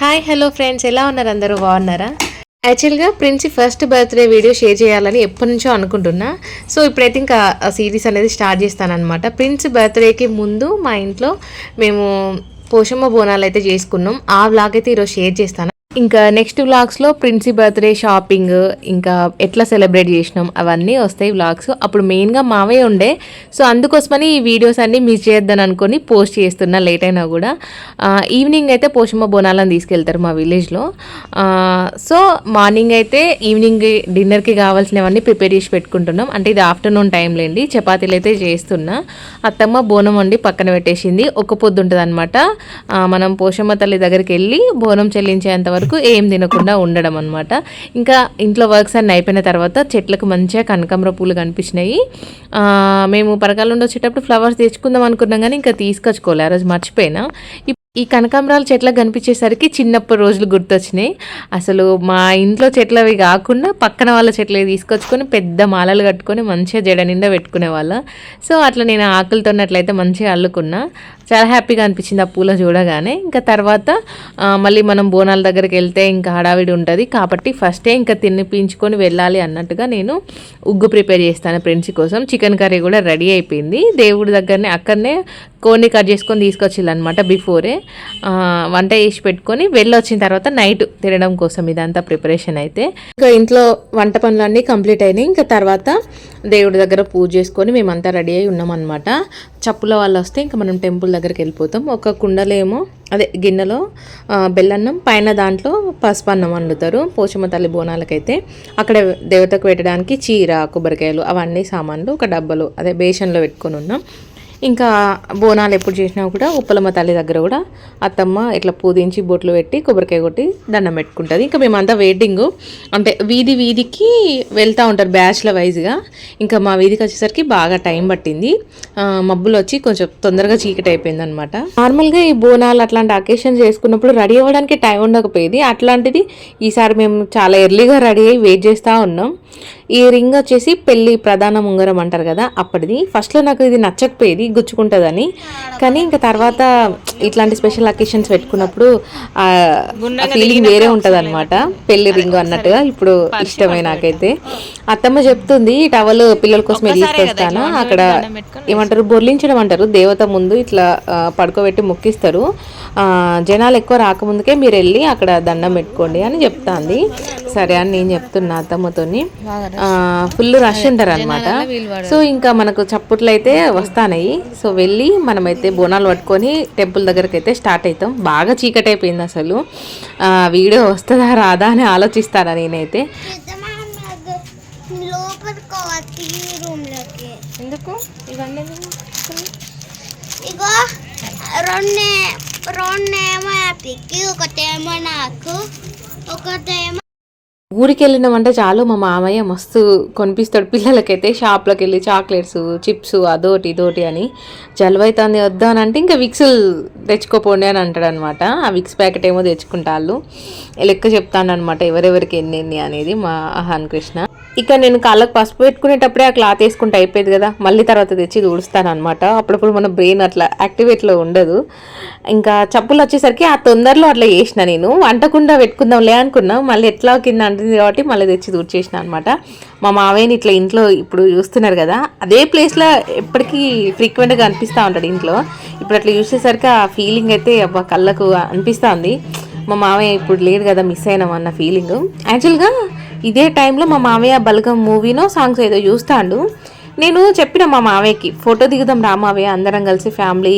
Hi hello friends, ఎలా ఉన్నారు? అందరూ బాగున్నారా? యాక్చువల్గా prince first birthday video share చేయాలని ఎప్పటి నుంచో అనుకుంటున్నా. సో ఇప్పుడైతే ఇంకా ఆ సిరీస్ అనేది స్టార్ట్ చేస్తానన్నమాట. ప్రిన్స్ బర్త్డేకి ముందు మా ఇంట్లో మేము పోషమ్మ బోనాలు అయితే చేసుకున్నాం. ఆ వ్లాగ్ అయితే ఈరోజు షేర్ చేస్తాను. ఇంకా నెక్స్ట్ వ్లాగ్స్లో ప్రిన్సీ బర్త్డే షాపింగ్, ఇంకా ఎట్లా సెలబ్రేట్ చేసినాం అవన్నీ వస్తాయి వ్లాగ్స్. అప్పుడు మెయిన్గా మావయ్య ఉండే, సో అందుకోసమని ఈ వీడియోస్ అన్నీ మిస్ చేయొద్దని అనుకొని పోస్ట్ చేస్తున్నా లేట్ అయినా కూడా. ఈవినింగ్ అయితే పోషమ్మ బోనాలను తీసుకెళ్తారు మా విలేజ్లో. సో మార్నింగ్ అయితే ఈవినింగ్ డిన్నర్కి కావాల్సినవన్నీ ప్రిపేర్ చేసి పెట్టుకుంటున్నాం. అంటే ఇది ఆఫ్టర్నూన్ టైం లేండి. చపాతీలు అయితే చేస్తున్నా. అత్తమ్మ బోనం వండి పక్కన పెట్టేసింది. ఒక్క పొద్దు ఉంటుంది అనమాట. మనం పోషమ్మ తల్లి దగ్గరికి వెళ్ళి బోనం చెల్లించేంత వరకు ఏం తినకుండా ఉండడం అనమాట. ఇంకా ఇంట్లో వర్క్స్ అన్నీ అయిపోయిన తర్వాత చెట్లకు మంచిగా కనకాంబర పూలు కనిపించినాయి. మేము పరకాల నుండి వచ్చేటప్పుడు ఫ్లవర్స్ తెచ్చుకుందాం అనుకున్నాం, కానీ ఇంకా తీసుకొచ్చుకోలే. ఆ రోజు మర్చిపోయినా. ఈ కనకాంబరాల చెట్లకు కనిపించేసరికి చిన్నప్పటి రోజులు గుర్తొచ్చినాయి. అసలు మా ఇంట్లో చెట్లవి కాకుండా పక్కన వాళ్ళ చెట్లవి తీసుకొచ్చుకొని పెద్ద మాలలు కట్టుకొని మంచిగా జడ నిండా పెట్టుకునే వాళ్ళ. సో అట్లా నేను ఆకులతోన్నట్లయితే మంచిగా అల్లుకున్నా. చాలా హ్యాపీగా అనిపించింది ఆ పూల చూడగానే. ఇంకా తర్వాత మళ్ళీ మనం బోనాల దగ్గరికి వెళ్తే ఇంకా హడావిడి ఉంటుంది కాబట్టి ఫస్టే ఇంకా తినిపించుకొని వెళ్ళాలి అన్నట్టుగా నేను ఉగ్గు ప్రిపేర్ చేస్తాను ప్రిన్స్ కోసం. చికెన్ కర్రీ కూడా రెడీ అయిపోయింది. దేవుడి దగ్గరనే అక్కడనే కోడిని కట్ చేసుకొని తీసుకొచ్చిల్లనమాట బిఫోరే. వంట చేసి పెట్టుకొని వెళ్ళొచ్చిన తర్వాత నైట్ తినడం కోసం ఇదంతా ప్రిపరేషన్. అయితే ఇంకా ఇంట్లో వంట పనులన్నీ కంప్లీట్ అయినాయి. ఇంకా తర్వాత దేవుడి దగ్గర పూజ చేసుకొని మేమంతా రెడీ అయి ఉన్నామన్నమాట. చప్పుల వాళ్ళు వస్తే ఇంకా మనం టెంపుల్ దగ్గరికి వెళ్ళిపోతాం. ఒక కుండలో ఏమో అదే గిన్నెలో బెల్లన్నం, పైన దాంట్లో పసుపు అన్నం వండుతారు పోచమ్మ తల్లి బోనాలకైతే. అక్కడ దేవతకు పెట్టడానికి చీర, కొబ్బరికాయలు అవన్నీ సామాన్లు ఒక డబ్బాలో అదే బేషన్లో పెట్టుకొని ఉన్నాం. ఇంకా బోనాలు ఎప్పుడు చేసినా కూడా ఉప్పలమ్మ తల్లి దగ్గర కూడా అత్తమ్మ ఇట్లా పూజించి బొట్లు పెట్టి కొబ్బరికాయ కొట్టి దండం పెట్టుకుంటుంది. ఇంకా మేమంతా వెయిటింగ్, అంటే వీధికి వెళ్తూ ఉంటారు బ్యాచ్ల వైజ్గా. ఇంకా మా వీధికి వచ్చేసరికి బాగా టైం పట్టింది. మబ్బులు వచ్చి కొంచెం తొందరగా చీకటి అయిపోయింది అనమాట. నార్మల్గా ఈ బోనాలు అట్లాంటి అకేషన్ చేసుకున్నప్పుడు రెడీ అవ్వడానికి టైం ఉండకపోయేది. అట్లాంటిది ఈసారి మేము చాలా ఎర్లీగా రెడీ అయ్యి వెయిట్ చేస్తూ ఉన్నాం. ఈ రింగ్ వచ్చేసి పెళ్ళి ప్రధాన ఉంగరం అంటారు కదా, అప్పటిది. ఫస్ట్లో నాకు ఇది నచ్చకపోయేది, గుచ్చుకుంటుందని. కానీ ఇంకా తర్వాత ఇట్లాంటి స్పెషల్ అకేషన్స్ పెట్టుకున్నప్పుడు ఆ ఫీలింగ్ వేరే ఉంటుంది అనమాట. పెళ్లి రింగ్ అన్నట్టుగా ఇప్పుడు ఇష్టమే నాకైతే. అత్తమ్మ చెప్తుంది టవల్ పిల్లల కోసమే తీసుకొస్తాను. అక్కడ ఏమంటారు, బొర్లించడం అంటారు. దేవత ముందు ఇట్లా పడుకోబెట్టి మొక్కిస్తారు. జనాలు ఎక్కువ రాకముందుకే మీరు వెళ్ళి అక్కడ దండం పెట్టుకోండి అని చెప్తాంది. సరే అని నేను చెప్తున్నా అత్తమ్మతోని. ఫుల్ రష్ ఉంటారు అనమాట. సో ఇంకా మనకు చప్పుట్లు అయితే వస్తాయి. సో వెళ్ళి మనమైతే బోనాలు పట్టుకొని టెంపుల్ దగ్గరికి అయితే స్టార్ట్ అవుతాం. బాగా చీకటి అయిపోయింది. అసలు వీడియో వస్తుందా రాదా అని ఆలోచిస్తాను నేనైతే. ఎందుకు ఇవన్నీ ఇగో రెండేమో హ్యాపీకి, ఒకటేమో నాకు, ఒకటేమో ఊరికి వెళ్ళినామంటే చాలు మా మామయ్య మస్తు కొనిపిస్తాడు పిల్లలకైతే. షాప్లోకి వెళ్ళి చాక్లెట్స్, చిప్స్, అదోటి ఇదోటి అని. జలుబైతుంది వద్దా అని అంటే ఇంకా విక్స్లు తెచ్చుకోపోండి అని అంటాడు అనమాట. ఆ విక్స్ ప్యాకెట్ ఏమో తెచ్చుకుంటాళ్ళు. లెక్క చెప్తాను అనమాట ఎవరెవరికి ఎన్ని అనేది మా అహాన్ కృష్ణ. ఇక నేను కాళ్ళకు పసుపు పెట్టుకునేటప్పుడే ఆ క్లాత్ వేసుకుంటే అయిపోయేది కదా, మళ్ళీ తర్వాత తెచ్చి తుడుస్తాను అనమాట. అప్పుడప్పుడు మన బ్రెయిన్ అట్లా యాక్టివేట్లో ఉండదు. ఇంకా చప్పులు వచ్చేసరికి ఆ తొందరలో అట్లా చేసిన నేను. వంటకుండా పెట్టుకుందాంలే అనుకున్నా, మళ్ళీ ఎట్లా కింద అంటుంది కాబట్టి మళ్ళీ తెచ్చి తుడిచేసిన అనమాట. మా మావయ్యని ఇట్లా ఇంట్లో ఇప్పుడు చూస్తున్నారు కదా, అదే ప్లేస్లో ఎప్పటికీ ఫ్రీక్వెంట్గా అనిపిస్తూ ఉంటాడు ఇంట్లో. ఇప్పుడు అట్లా చూసేసరికి ఆ ఫీలింగ్ అయితే అబ్బా కళ్ళకు అనిపిస్తుంది. మా మావయ్య ఇప్పుడు లేడు కదా, మిస్ అయినాం అన్న ఫీలింగ్. యాక్చువల్గా ఇదే టైంలో మా మావయ్య బలగం మూవీనో సాంగ్స్ ఏదో చూస్తాడు. నేను చెప్పిన మా మావయ్యకి ఫోటో దిగుదాం రా మావయ్య అందరం కలిసి ఫ్యామిలీ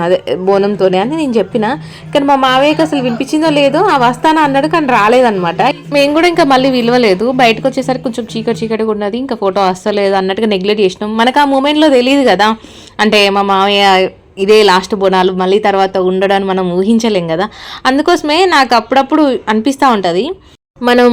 అదే బోనంతోనే అని నేను చెప్పిన. కానీ మా మావయ్యకి అసలు వినిపించిందో లేదో ఆ వస్తానా అన్నాడు, కానీ రాలేదనమాట. మేము కూడా ఇంకా మళ్ళీ విలువలేదు. బయటకు వచ్చేసరికి కొంచెం చీకటిగా ఉన్నది, ఇంకా ఫోటో వస్తలేదు అన్నట్టుగా నెగ్లెక్ట్ చేసినాం. మనకు ఆ మూమెంట్లో తెలియదు కదా, అంటే మా మావయ్య ఇదే లాస్ట్ బోనాలు మళ్ళీ తర్వాత ఉండడానికి మనం ఊహించలేం కదా. అందుకోసమే నాకు అప్పుడప్పుడు అనిపిస్తూ ఉంటుంది, మనం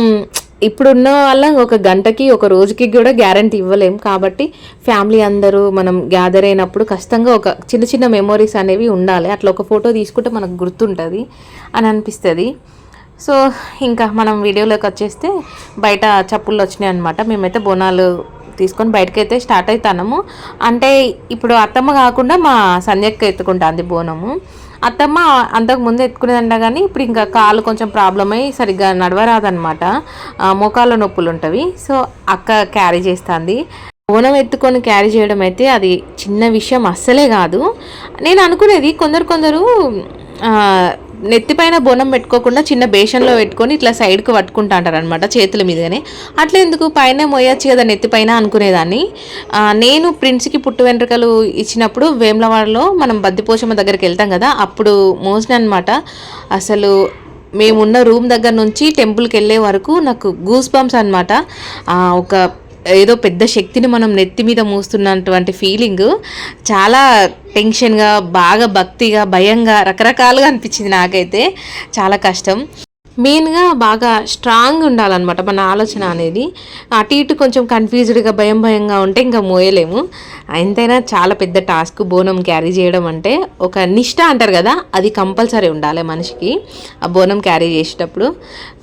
ఇప్పుడున్న వల్ల ఒక గంటకి ఒక రోజుకి కూడా గ్యారంటీ ఇవ్వలేం. కాబట్టి ఫ్యామిలీ అందరూ మనం గ్యాదర్ అయినప్పుడు ఖచ్చితంగా ఒక చిన్న మెమొరీస్ అనేవి ఉండాలి. అట్లా ఒక ఫోటో తీసుకుంటే మనకు గుర్తుంటుంది అని అనిపిస్తుంది. సో ఇంకా మనం వీడియోలోకి వచ్చేస్తే బయట చప్పుళ్ళు వచ్చినాయి అనమాట. మేమైతే బోనాలు తీసుకొని బయటకైతే స్టార్ట్ అవుతాము. అంటే ఇప్పుడు అత్తమ్మ కాకుండా మా సంధ్యక్క ఎత్తుకుంటుంది బోనము. అత్తమ్మ అంతకు ముందు ఎత్తుకునేదంట కానీ ఇప్పుడు ఇంకా కాలు కొంచెం ప్రాబ్లం అయ్యి సరిగ్గా నడవరాదనమాట, మోకాళ్ళ నొప్పులు ఉంటవి. సో అక్క క్యారీ చేస్తుంది. బోనం ఎత్తుకొని క్యారీ చేయడం అయితే అది చిన్న విషయం అస్సలే కాదు. నేను అనుకునేది కొందరు నెత్తిపైన బోనం పెట్టుకోకుండా చిన్న బేషన్లో పెట్టుకొని ఇట్లా సైడ్కి పట్టుకుంటా అంటారు అనమాట, చేతుల మీదనే. అట్లా ఎందుకు పైన మోయచ్చు కదా నెత్తిపైన అనుకునేదాన్ని. నేను ప్రిన్స్కి పుట్టు వెంట్రుకలు ఇచ్చినప్పుడు వేములవాడలో మనం బద్దిపోచమ్మ దగ్గరికి వెళ్తాం కదా, అప్పుడు మోసిన అనమాట. అసలు మేమున్న రూమ్ దగ్గర నుంచి టెంపుల్కి వెళ్ళే వరకు నాకు గూస్ బంప్స్ అనమాట. ఒక ఏదో పెద్ద శక్తిని మనం నెత్తి మీద మూస్తున్నటువంటి ఫీలింగ్ చాలా టెన్షన్గా, బాగా భక్తిగా, భయంగా, రకరకాలుగా అనిపించింది నాకైతే. చాలా కష్టం. మెయిన్గా బాగా స్ట్రాంగ్ ఉండాలన్నమాట మన ఆలోచన అనేది. అటు ఇటు కొంచెం కన్ఫ్యూజ్డ్గా భయంగా ఉంటే ఇంకా మోయలేము. ఎంతైనా చాలా పెద్ద టాస్క్ బోనం క్యారీ చేయడం అంటే. ఒక నిష్ఠ అంటారు కదా, అది కంపల్సరీ ఉండాలి మనిషికి ఆ బోనం క్యారీ చేసేటప్పుడు.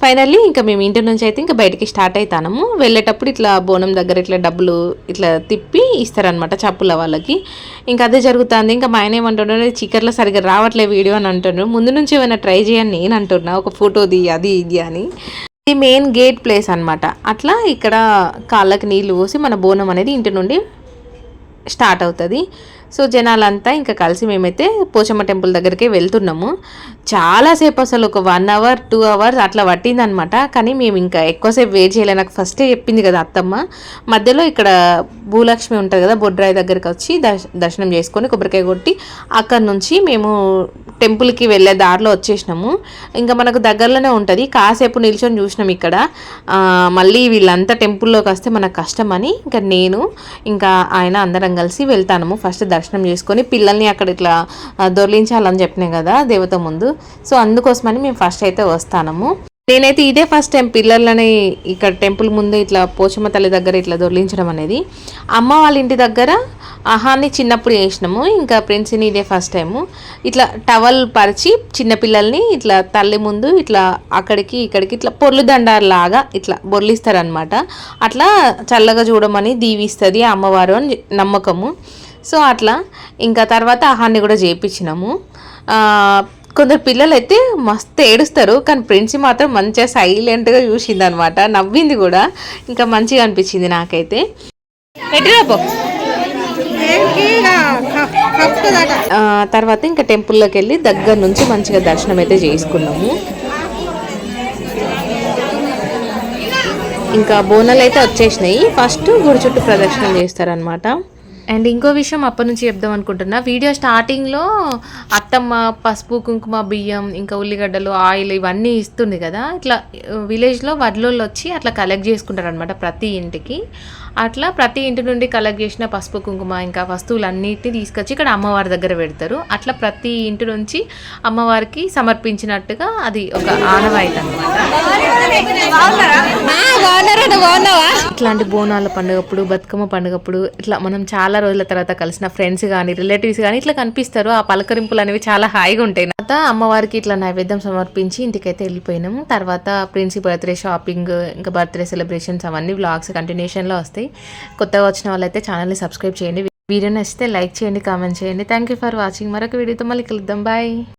ఫైనల్లీ ఇంకా మేము ఇంటి నుంచి అయితే ఇంకా బయటికి స్టార్ట్ అవుతాము. వెళ్ళేటప్పుడు ఇట్లా బోనం దగ్గర ఇట్లా డబ్బులు ఇట్లా తిప్పి ఇస్తారనమాట చప్పుల వాళ్ళకి. ఇంకా అదే జరుగుతుంది. ఇంకా మా ఆయన ఏమంటున్నాడు, చికెన్లో సరిగ్గా రావట్లే వీడియో అని అంటున్నాడు. ముందు నుంచి ఏమైనా ట్రై చేయని నేను అంటున్నా, ఒక ఫోటోది అది ఇది అని. ఇది మెయిన్ గేట్ ప్లేస్ అనమాట. అట్లా ఇక్కడ కాళ్ళకి నీళ్లు పోసి మన బోనం అనేది ఇంటి నుండి స్టార్ట్ అవుతుంది. సో జనాలంతా ఇంకా కలిసి మేమైతే పోచమ్మ టెంపుల్ దగ్గరికి వెళ్తున్నాము. చాలాసేపు అసలు ఒక 1 hour 2 hours అట్లా పట్టిందనమాట. కానీ మేము ఇంకా ఎక్కువసేపు వెయిట్ చేయలేదు. నాకు ఫస్టే చెప్పింది కదా అత్తమ్మ. మధ్యలో ఇక్కడ భూలక్ష్మి ఉంటుంది కదా, బొడ్రాయి దగ్గరికి వచ్చి దర్శనం చేసుకొని కొబ్బరికాయ కొట్టి అక్కడి నుంచి మేము టెంపుల్కి వెళ్ళే దారిలో వచ్చేసినాము. ఇంకా మనకు దగ్గరలోనే ఉంటుంది. కాసేపు నిల్చొని చూసినాం ఇక్కడ. మళ్ళీ వీళ్ళంతా టెంపుల్లోకి వస్తే మనకు కష్టం అని ఇంకా నేను ఇంకా ఆయన అందరం కలిసి వెళ్తాము. ఫస్ట్ దర్శనం చేసుకొని పిల్లల్ని అక్కడ ఇట్లా దొర్లించాలని చెప్పినాం కదా దేవత ముందు. సో అందుకోసమని మేము ఫస్ట్ అయితే వస్తాము. నేనైతే ఇదే ఫస్ట్ టైం పిల్లలని ఇక్కడ టెంపుల్ ముందు ఇట్లా పోచమ్మ తల్లి దగ్గర ఇట్లా దొర్లించడం అనేది. అమ్మ వాళ్ళ ఇంటి దగ్గర ఆహాన్ని చిన్నప్పుడు చేసినాము. ఇంకా ప్రిన్స్ని ఇదే ఫస్ట్ టైము. ఇట్లా టవల్ పరిచి చిన్నపిల్లల్ని ఇట్లా తల్లి ముందు ఇట్లా అక్కడికి ఇక్కడికి ఇట్లా పొర్లు దండాలాగా ఇట్లా బొర్లిస్తారనమాట. అట్లా చల్లగా చూడమని దీవిస్తుంది అమ్మవారు అని నమ్మకము. సో అట్లా ఇంకా తర్వాత ఆహాన్ని కూడా చేయించినాము. కొందరు పిల్లలు అయితే మస్తు ఏడుస్తారు, కానీ ప్రిన్సి మాత్రం మంచిగా సైలెంట్గా చూసింది అనమాట, నవ్వింది కూడా. ఇంకా మంచిగా అనిపించింది నాకైతే. తర్వాత ఇంకా టెంపుల్లోకి వెళ్ళి దగ్గర నుంచి మంచిగా దర్శనం అయితే చేసుకున్నాము. ఇంకా బోనాలు అయితే వచ్చేసినాయి. ఫస్ట్ గుడి చుట్టూ ప్రదక్షిణం చేస్తారనమాట. అండ్ ఇంకో విషయం అప్పటి నుంచి చెప్దాం అనుకుంటున్నా. వీడియో స్టార్టింగ్లో అత్తమ్మ పసుపు కుంకుమ బియ్యం ఇంకా ఉల్లిగడ్డలు ఆయిల్ ఇవన్నీ ఇస్తుంది కదా, ఇట్లా విలేజ్లో వడ్లోళ్ళు వచ్చి అట్లా కలెక్ట్ చేసుకుంటారు అనమాట ప్రతి ఇంటికి. అట్లా ప్రతి ఇంటి నుండి కలెక్ట్ చేసిన పసుపు కుంకుమ ఇంకా వస్తువులన్నిటిని తీసుకొచ్చి ఇక్కడ అమ్మవారి దగ్గర పెడతారు. అట్లా ప్రతి ఇంటి నుంచి అమ్మవారికి సమర్పించినట్టుగా అది ఒక ఆనవాయితీ అనమాట. ఇట్లాంటి బోనాల పండుగప్పుడు బతుకమ్మ పండుగప్పుడు ఇట్లా మనం చాలా రోజుల తర్వాత కలిసిన ఫ్రెండ్స్ కానీ రిలేటివ్స్ కానీ ఇట్లా కనిపిస్తారు. ఆ పలకరింపులు అనేవి చాలా హాయిగా ఉంటాయి. తర్వాత అమ్మవారికి ఇట్లా నైవేద్యం సమర్పించి ఇంటికైతే వెళ్ళిపోయినాము. తర్వాత ప్రిన్సి బర్త్డే షాపింగ్ ఇంకా బర్త్డే సెలబ్రేషన్స్ అవన్నీ వ్లాగ్స్ కంటిన్యూషన్లో వస్తాయి. కొత్తగా వచ్చిన వాళ్ళైతే ఛానల్ని సబ్స్క్రైబ్ చేయండి. వీడియో నచ్చితే లైక్ చేయండి, కామెంట్ చేయండి. Thank you for watching. మరొక వీడియోతో మళ్ళీ కలుద్దాం. బాయ్.